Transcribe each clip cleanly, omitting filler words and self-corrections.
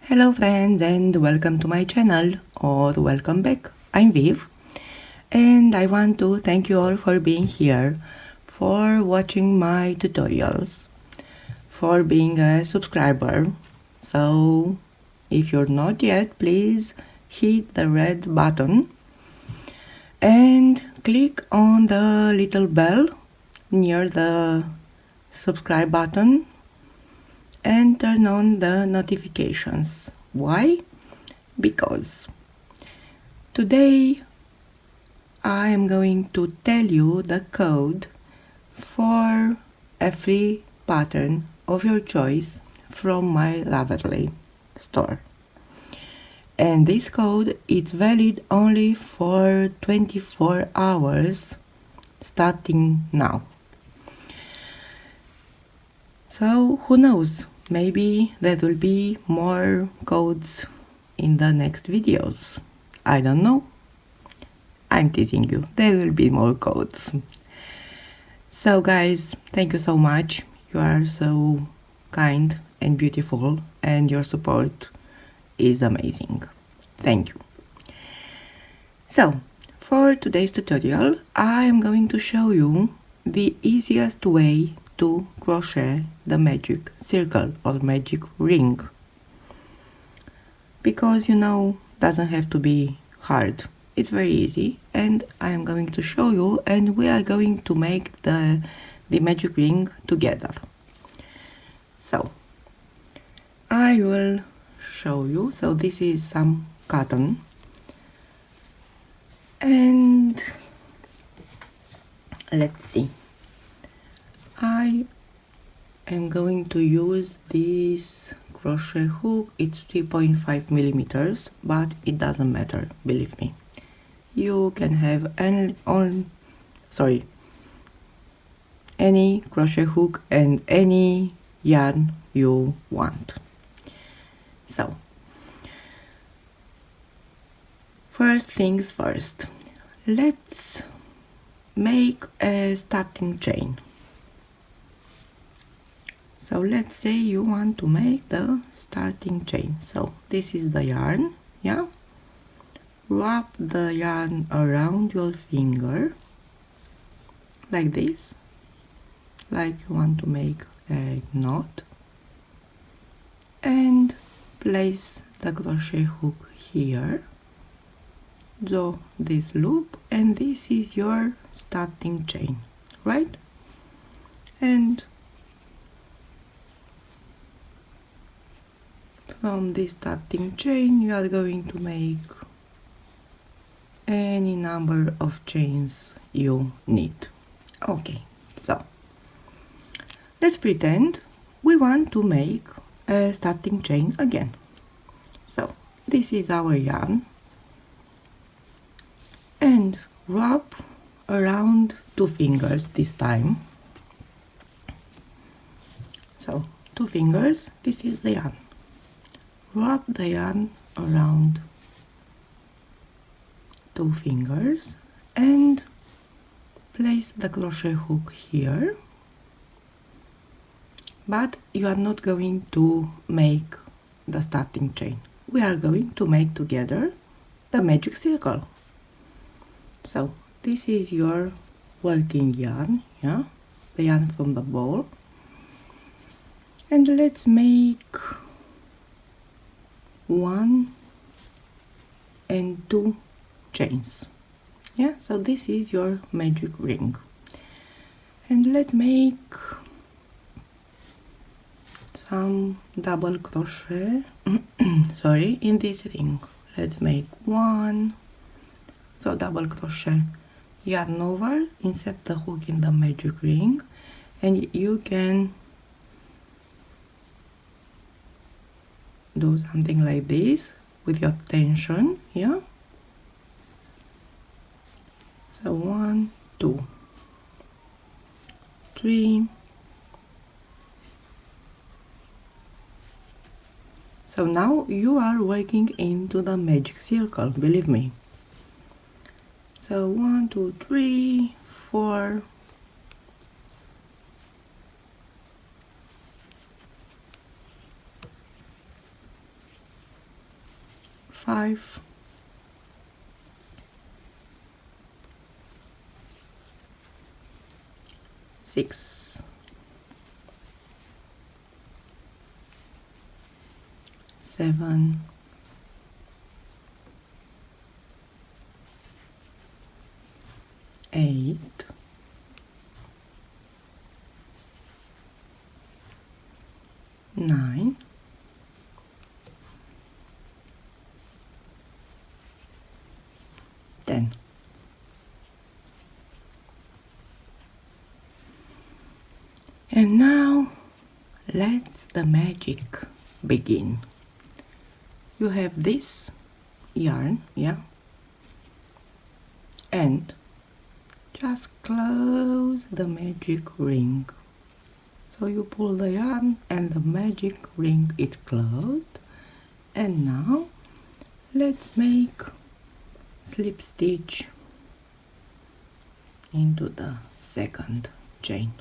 Hello friends and welcome to my channel or welcome back. I'm Viv and I want to thank you all for being here, for watching my tutorials, for being a subscriber. So if you're not yet, please hit the red button and click on the little bell near the subscribe button and turn on the notifications. Why? Because today I am going to tell you the code for a free pattern of your choice from my Loverly store. And this code is valid only for 24 hours starting now. So who knows, maybe there will be more codes in the next videos. I don't know. I'm teasing you, there will be more codes. So guys, thank you so much. You are so kind and beautiful and your support is amazing. Thank you. So for today's tutorial I am going to show you the easiest way to crochet the magic circle or magic ring, because doesn't have to be hard. It's very easy and I am going to show you, and we are going to make the magic ring together. So I will show you. So this is some cotton and let's see. I am going to use this crochet hook. It's 3.5 millimeters, but it doesn't matter, believe me. You can have any crochet hook and any yarn you want. So first things first, let's make a starting chain. So let's say you want to make the starting chain. So this is the yarn, yeah? Wrap the yarn around your finger like this, like you want to make a knot, and place the crochet hook here, do this loop, and this is your starting chain, right? And from this starting chain you are going to make any number of chains you need. Okay, so let's pretend we want to make a starting chain again. So this is our yarn and wrap around 2 fingers this time. So 2 fingers, this is the yarn. Wrap the yarn around 2 fingers and place the crochet hook here, but you are not going to make the starting chain. We are going to make together the magic circle. So this is your working yarn, yeah, the yarn from the ball, and let's make 1 and 2 chains, yeah. So this is your magic ring, and let's make some double crochet sorry, in this ring. Let's make 1, so double crochet, yarn over, insert the hook in the magic ring, and you can do something like this with your tension, yeah. So 1, 2, 3. So now you are working into the magic circle, believe me. So 1, 2, 3, 4. 5, 6, 7, 8, 9, 10. And now let's the magic begin. You have this yarn, yeah, and just close the magic ring. So you pull the yarn and the magic ring is closed. And now let's make slip stitch into the second chain,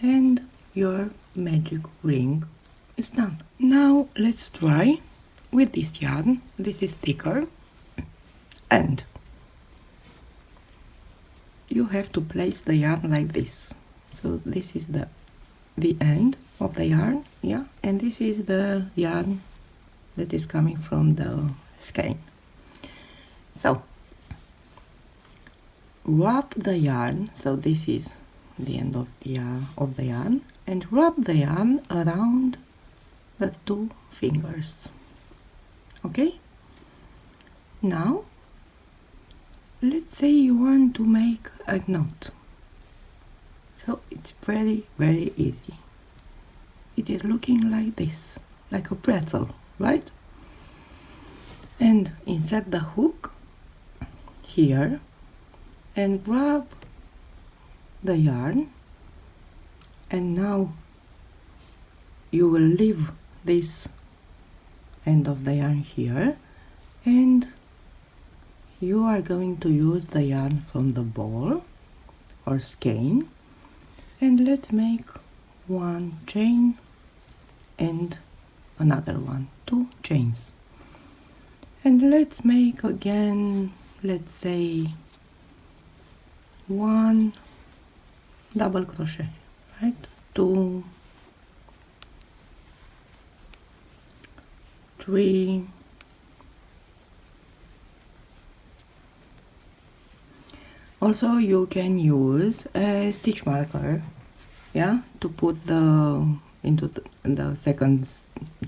and your magic ring is done. Now let's try with this yarn. This is thicker, and you have to place the yarn like this. So this is the end of the yarn, yeah, and this is the yarn that is coming from the skein. So wrap the yarn, so this is the end of the yarn, and wrap the yarn around the 2 fingers. Okay, now let's say you want to make a knot. So it's very easy. It is looking like this, like a pretzel, right? And insert the hook here and grab the yarn, and now you will leave this end of the yarn here, and you are going to use the yarn from the ball or skein, and let's make 1 chain and another one, 2 chains, and let's make again, let's say 1 double crochet, right? 2, 3, 4. Also you can use a stitch marker, yeah, to put into the second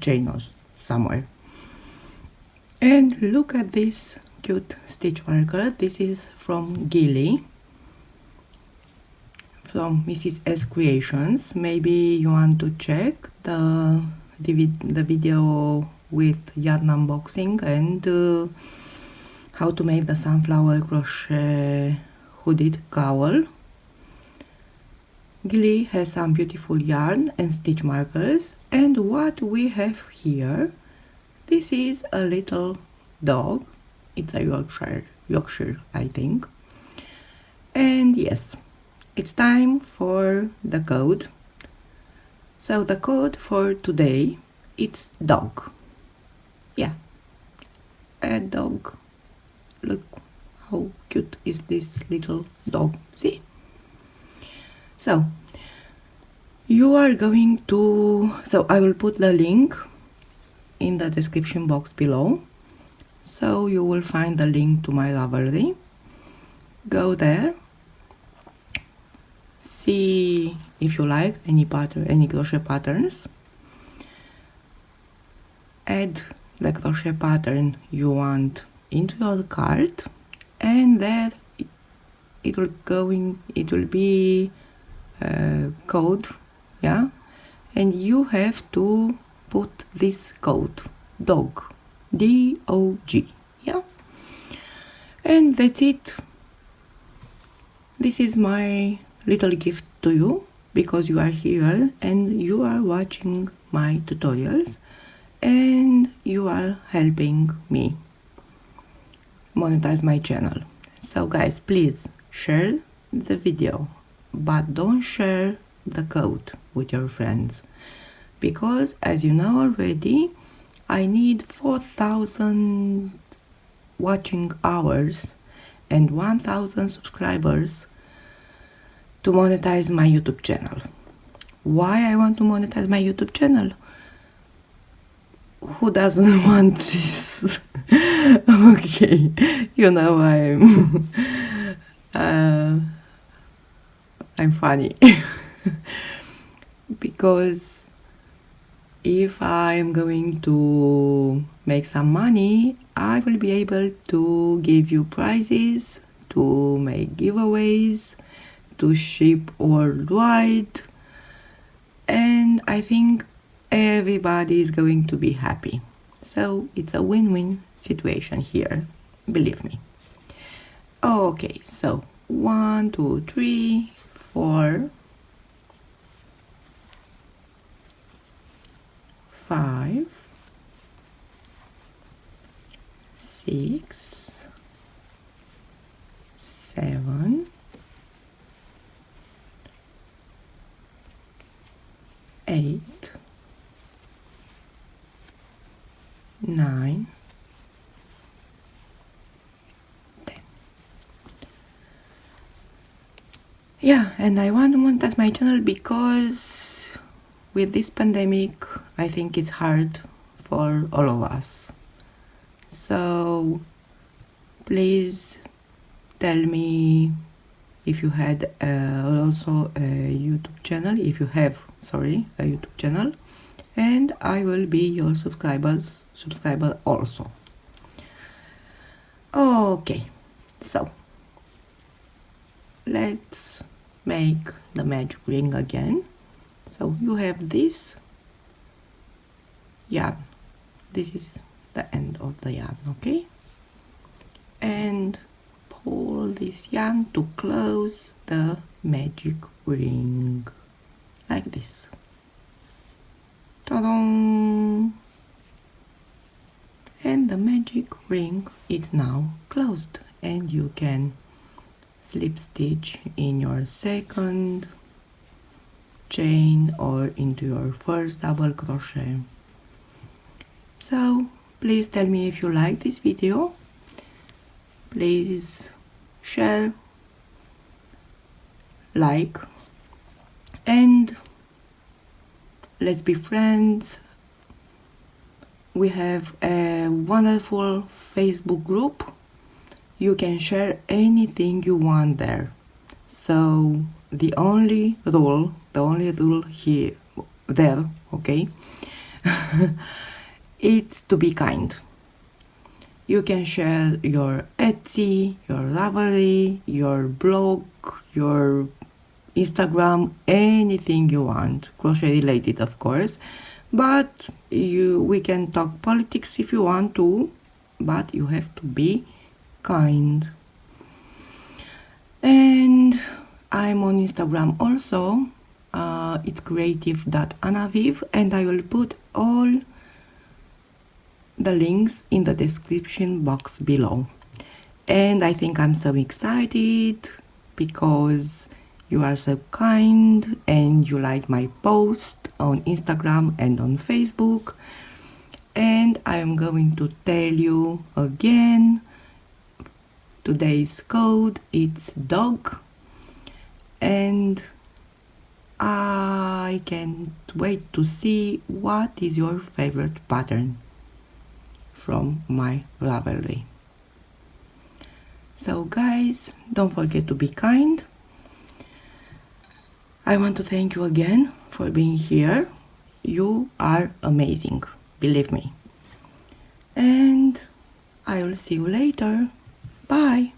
chain or somewhere. And look at this cute stitch marker. This is from Gilly, from Mrs. S Creations. Maybe you want to check the video with yarn unboxing and how to make the sunflower crochet hooded cowl. Gilly has some beautiful yarn and stitch markers, and what we have here, this is a little dog. It's a Yorkshire, I think. And yes, it's time for the code. So the code for today, it's dog. Yeah, a dog. Look how cute is this little dog, see? So you are going to, so I will put the link in the description box below, so you will find the link to my Ravelry. Go there, see if you like any pattern, any crochet patterns, add the crochet pattern you want into your cart, and then it will be code, yeah, and you have to put this code, dog, D-O-G, yeah, and that's it. This is my little gift to you, because you are here and you are watching my tutorials and you are helping me monetize my channel. So guys, please share the video, but don't share the code with your friends, because as you know already, I need 4,000 watching hours and 1,000 subscribers to monetize my YouTube channel. Why I want to monetize my YouTube channel? Who doesn't want this? Okay, you know I'm funny. Because if I'm going to make some money, I will be able to give you prizes, to make giveaways, to ship worldwide, and I think everybody is going to be happy. So it's a win-win situation here, believe me. Okay, so 1, 2, 3, 4, 5, 6, 7, 8, 9, 10. Yeah, and I want to monetize my channel because with this pandemic, I think it's hard for all of us. So please tell me if you had also a YouTube channel, if you have, sorry, a YouTube channel, and I will be your subscriber also. Okay, so let's make the magic ring again. So you have this yarn. This is the end of the yarn, okay? And pull this yarn to close the magic ring like this. Ta-da! And the magic ring is now closed, and you can slip stitch in your second chain or into your first double crochet. So please tell me if you like this video. Please share, like, and let's be friends. We have a wonderful Facebook group. You can share anything you want there. So the only rule here, there, okay, it's to be kind. You can share your Etsy, your Ravelry, your blog, your Instagram, anything you want, crochet related of course, but we can talk politics if you want to, but you have to be kind. And I'm on Instagram also, it's creativ.anaviv, and I will put all the links in the description box below. And I think I'm so excited because you are so kind and you like my post on Instagram and on Facebook. And I'm going to tell you again, today's code, it's dog, and I can't wait to see what is your favorite pattern from my Ravelry. So guys, don't forget to be kind. I want to thank you again for being here. You are amazing, believe me. And I will see you later. Bye.